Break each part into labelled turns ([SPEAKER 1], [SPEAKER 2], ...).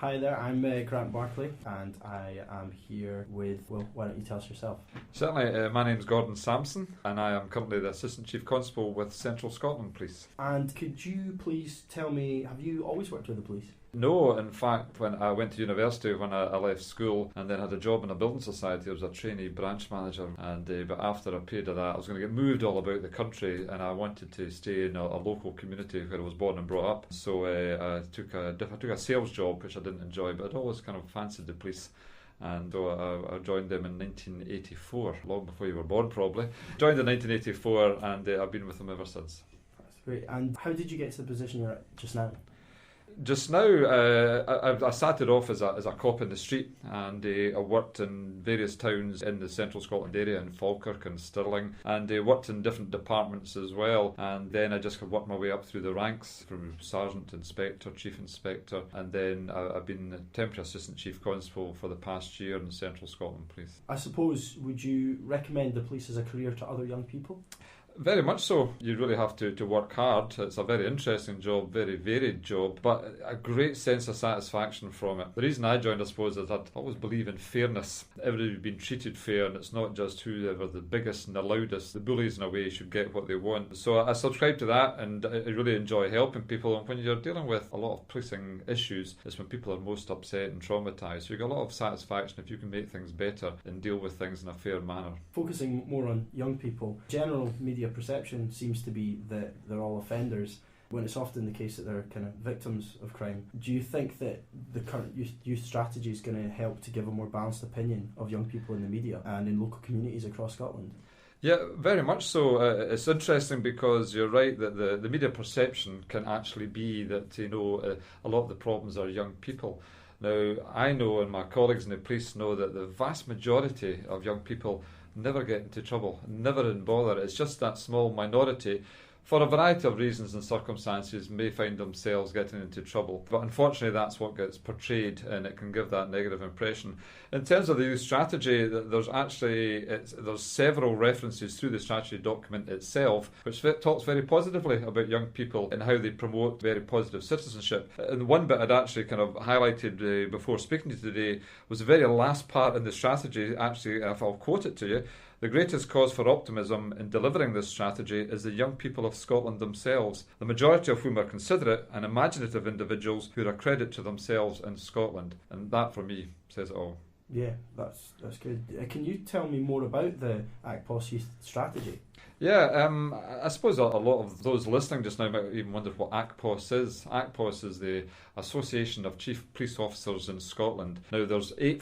[SPEAKER 1] Hi there, I'm Grant Barclay, and I am here with, well, why don't you tell us yourself?
[SPEAKER 2] Certainly, my name's Gordon Sampson, and I am currently the Assistant Chief Constable with Central Scotland Police.
[SPEAKER 1] And could you please tell me, have you always worked with the police?
[SPEAKER 2] No, in fact, when I went to university, when I left school and then had a job in a building society, I was a trainee branch manager, and but after a period of that I was going to get moved all about the country, and I wanted to stay in a local community where I was born and brought up. So I took a sales job, which I didn't enjoy, but I'd always kind of fancied the police. And so I joined them in 1984, long before you were born probably. Joined in 1984, and I've been with them ever since.
[SPEAKER 1] That's great. And how did you get to the position you're at just now?
[SPEAKER 2] Just now, I started off as a cop in the street, and I worked in various towns in the central Scotland area, in Falkirk and Stirling, and worked in different departments as well. And then I just worked my way up through the ranks from sergeant, inspector, chief inspector, and then I've been the temporary assistant chief constable for the past year in Central Scotland Police.
[SPEAKER 1] I suppose, would you recommend the police as a career to other young people?
[SPEAKER 2] Very much so. You really have to work hard. It's a very interesting job, very varied job, but a great sense of satisfaction from it. The reason I joined, I suppose, is I'd always believe in fairness. Everybody's been treated fair, and it's not just whoever the biggest and the loudest. The bullies, in a way, should get what they want. So I subscribe to that, and I really enjoy helping people. And when you're dealing with a lot of policing issues, it's when people are most upset and traumatised. So you get a lot of satisfaction if you can make things better and deal with things in a fair manner.
[SPEAKER 1] Focusing more on young people, general media perception seems to be that they're all offenders, when it's often the case that they're kind of victims of crime. Do you think that the current youth strategy is going to help to give a more balanced opinion of young people in the media and in local communities across Scotland?
[SPEAKER 2] Yeah, very much so. It's interesting because you're right that the media perception can actually be that, a lot of the problems are young people. Now, I know, and my colleagues in the police know, that the vast majority of young people never get into trouble, never in bother. It's just that small minority, for a variety of reasons and circumstances, may find themselves getting into trouble. But unfortunately, that's what gets portrayed, and it can give that negative impression. In terms of the youth strategy, there's several references through the strategy document itself, which talks very positively about young people and how they promote very positive citizenship. And one bit I'd actually kind of highlighted before speaking to you today was the very last part in the strategy. Actually, if I'll quote it to you: "The greatest cause for optimism in delivering this strategy is the young people of Scotland themselves, the majority of whom are considerate and imaginative individuals who are a credit to themselves and Scotland." And that, for me, says it all.
[SPEAKER 1] Yeah, that's good. Can you tell me more about the ACPOS youth strategy?
[SPEAKER 2] Yeah, I suppose a lot of those listening just now might even wonder what ACPOS is. ACPOS is the Association of Chief Police Officers in Scotland. Now, there's 8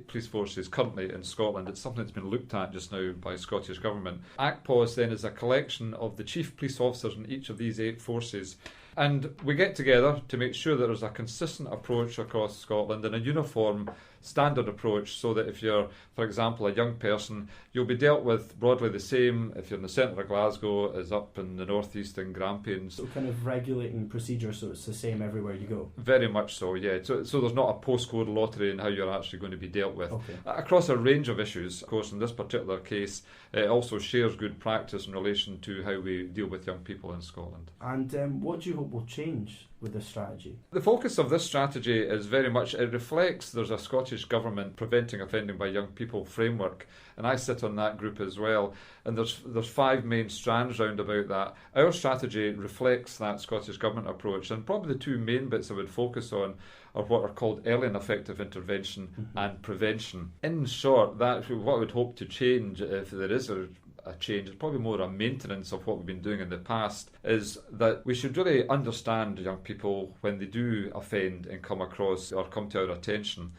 [SPEAKER 2] police forces currently in Scotland. It's something that's been looked at just now by Scottish Government. ACPOS then is a collection of the chief police officers in each of these 8 forces. And we get together to make sure that there's a consistent approach across Scotland and a uniform standard approach, so that if you're, for example, a young person, you'll be dealt with broadly the same if you're in the centre of Glasgow as up in the northeast in Grampians.
[SPEAKER 1] So kind of regulating procedure so it's the same everywhere you go?
[SPEAKER 2] Very much so, yeah. So there's not a postcode lottery in how you're actually going to be dealt with.
[SPEAKER 1] Okay.
[SPEAKER 2] Across a range of issues. Of course, in this particular case, it also shares good practice in relation to how we deal with young people in Scotland.
[SPEAKER 1] And what do you hope will change with this strategy?
[SPEAKER 2] The focus of this strategy is very much, it reflects there's a Scottish Government Preventing Offending by Young People framework, and I sit on that group as well, and there's 5 main strands round about that. Our strategy reflects that Scottish Government approach, and probably the 2 main bits I would focus on are what are called early and effective intervention and prevention. In short, that's what I would hope to change, if there is a change. It's probably more a maintenance of what we've been doing in the past, is that we should really understand young people when they do offend and come across or come to our attention.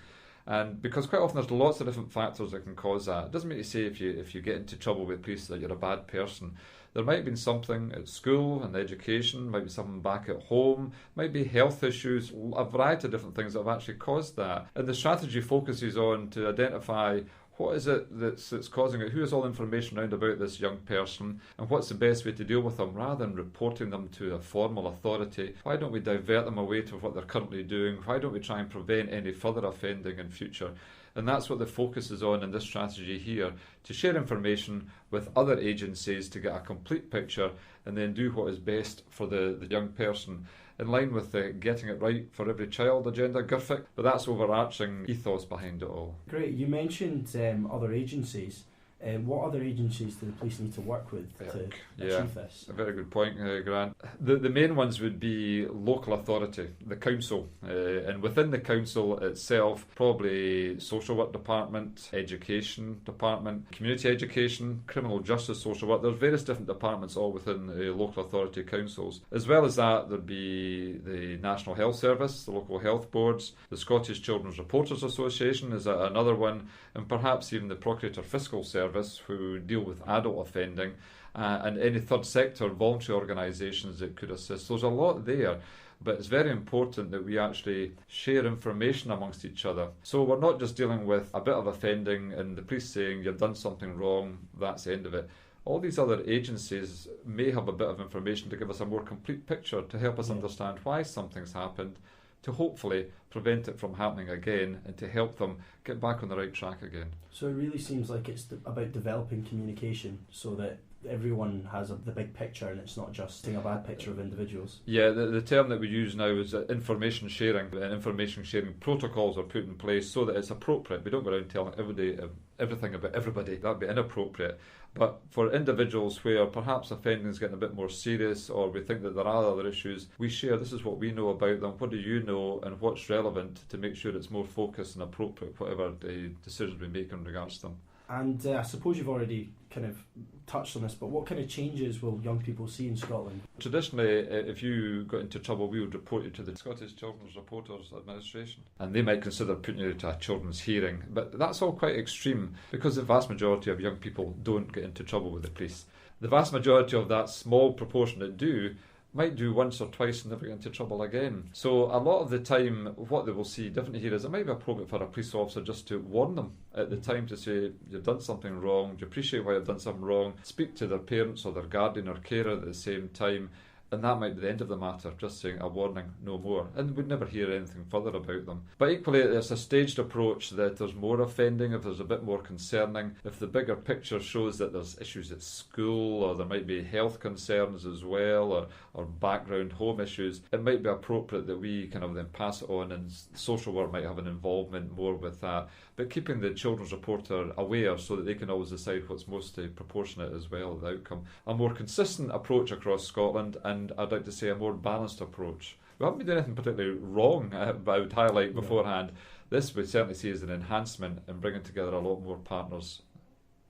[SPEAKER 2] And because quite often there's lots of different factors that can cause that. It doesn't mean to say if you get into trouble with police that you're a bad person. There might have been something at school and education, might be something back at home, might be health issues, a variety of different things that have actually caused that. And the strategy focuses on to identify what is it that's causing it, who has all the information around about this young person, and what's the best way to deal with them, rather than reporting them to a formal authority. Why don't we divert them away to what they're currently doing? Why don't we try and prevent any further offending in future? And that's what the focus is on in this strategy here, to share information with other agencies to get a complete picture and then do what is best for the young person. in line with the getting it right for every child agenda, GIRFIC, but that's overarching ethos behind it all.
[SPEAKER 1] Great. You mentioned other agencies. What other agencies do the police need to work with to achieve this?
[SPEAKER 2] A very good point, Grant. The main ones would be local authority, the council, and within the council itself, probably social work department, education department, community education, criminal justice, social work. There's various different departments all within the local authority councils. As well as that, there'd be the National Health Service, the local health boards, the Scottish Children's Reporters Association is another one, and perhaps even the Procurator Fiscal Service, who deal with adult offending, and any third sector voluntary organisations that could assist. There's a lot there, but it's very important that we actually share information amongst each other. So we're not just dealing with a bit of offending and the police saying you've done something wrong, that's the end of it. All these other agencies may have a bit of information to give us a more complete picture, to help us understand why something's happened, to hopefully prevent it from happening again, and to help them get back on the right track again.
[SPEAKER 1] So it really seems like it's about developing communication so that everyone has the big picture and it's not just seeing a bad picture of individuals.
[SPEAKER 2] Yeah, the term that we use now is information sharing, and information sharing protocols are put in place so that it's appropriate. We don't go around telling everybody everything about everybody. That would be inappropriate. But for individuals where perhaps offending is getting a bit more serious, or we think that there are other issues, we share, this is what we know about them, what do you know, and what's relevant, to make sure it's more focused and appropriate, whatever the decisions we make in regards to them.
[SPEAKER 1] And I suppose you've already kind of touched on this, but what kind of changes will young people see in Scotland?
[SPEAKER 2] Traditionally, if you got into trouble, we would report you to the Scottish Children's Reporters Administration, and they might consider putting you to a children's hearing. But that's all quite extreme, because the vast majority of young people don't get into trouble with the police. The vast majority of that small proportion that do might do once or twice and never get into trouble again. So a lot of the time, what they will see differently here is it might be appropriate for a police officer just to warn them at the time, to say, you've done something wrong, do you appreciate why you've done something wrong, speak to their parents or their guardian or carer at the same time, and that might be the end of the matter, just saying a warning, no more, and we'd never hear anything further about them. But equally, it's a staged approach, that there's more offending if there's a bit more concerning, if the bigger picture shows that there's issues at school, or there might be health concerns as well, or background home issues, it might be appropriate that we kind of then pass it on, and social work might have an involvement more with that, but keeping the children's reporter aware so that they can always decide what's most proportionate as well, the outcome. A more consistent approach across Scotland, and I'd like to say a more balanced approach. We haven't been doing anything particularly wrong, but I would highlight beforehand, this we certainly see as an enhancement in bringing together a lot more partners.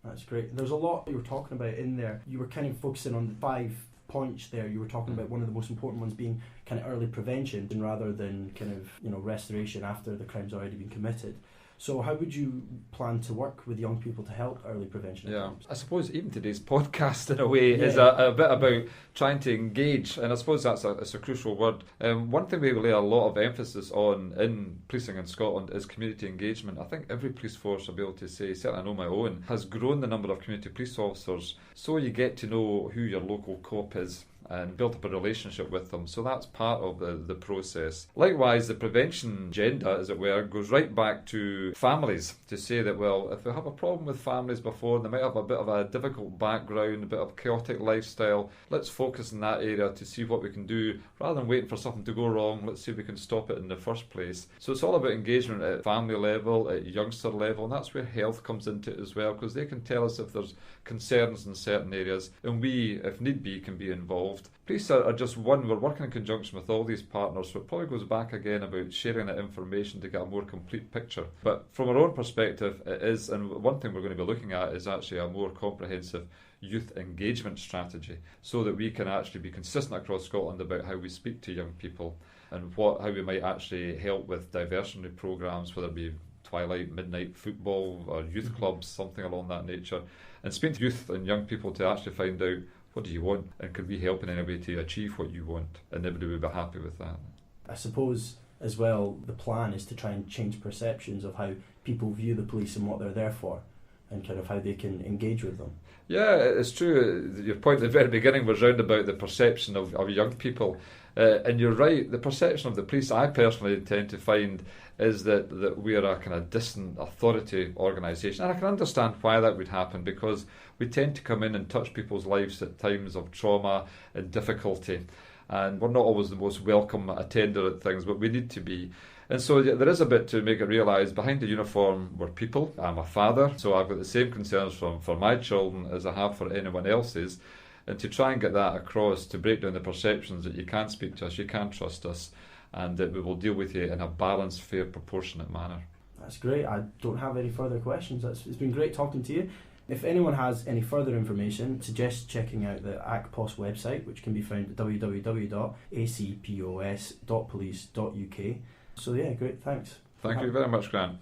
[SPEAKER 2] That's
[SPEAKER 1] great. There's a lot you were talking about in there. You were kind of focusing on the 5 points there. You were talking about one of the most important ones being kind of early prevention, rather than kind of restoration after the crime's already been committed. So how would you plan to work with young people to help early prevention?
[SPEAKER 2] Yeah, I suppose even today's podcast in a way is a bit about trying to engage, and I suppose that's a crucial word. One thing we lay a lot of emphasis on in policing in Scotland is community engagement. I think every police force, I'll be able to say, certainly I know my own, has grown the number of community police officers, so you get to know who your local cop is and built up a relationship with them. So that's part of the process. Likewise, the prevention agenda, as it were, goes right back to families, to say that, well, if we have a problem with families before, they might have a bit of a difficult background, a bit of chaotic lifestyle, let's focus in that area to see what we can do. Rather than waiting for something to go wrong, let's see if we can stop it in the first place. So it's all about engagement at family level, at youngster level, and that's where health comes into it as well, because they can tell us if there's concerns in certain areas, and we, if need be, can be involved. Police are just one. We're working in conjunction with all these partners, so it probably goes back again about sharing that information to get a more complete picture. But from our own perspective, it is, and one thing we're going to be looking at is actually a more comprehensive youth engagement strategy, so that we can actually be consistent across Scotland about how we speak to young people, and how we might actually help with diversionary programmes, whether it be twilight, midnight football or youth clubs, something along that nature, and speaking to youth and young people to actually find out, what do you want, and could we help in any way to achieve what you want, and everybody would be happy with that.
[SPEAKER 1] I suppose as well the plan is to try and change perceptions of how people view the police and what they're there for, and kind of how they can engage with them.
[SPEAKER 2] Yeah, it's true. Your point at the very beginning was round about the perception of young people. And you're right, the perception of the police, I personally tend to find, is that we're a kind of distant authority organisation. And I can understand why that would happen, because we tend to come in and touch people's lives at times of trauma and difficulty. and we're not always the most welcome attender at things, but we need to be. And so there is a bit to make it realise behind the uniform we're people. I'm a father, so I've got the same concerns for my children as I have for anyone else's. And to try and get that across, to break down the perceptions that you can speak to us, you can trust us, and that we will deal with you in a balanced, fair, proportionate manner.
[SPEAKER 1] That's great. I don't have any further questions. It's been great talking to you. If anyone has any further information, suggest checking out the ACPOS website, which can be found at www.acpos.police.uk. So yeah, great, thanks.
[SPEAKER 2] Thank you very much, Grant.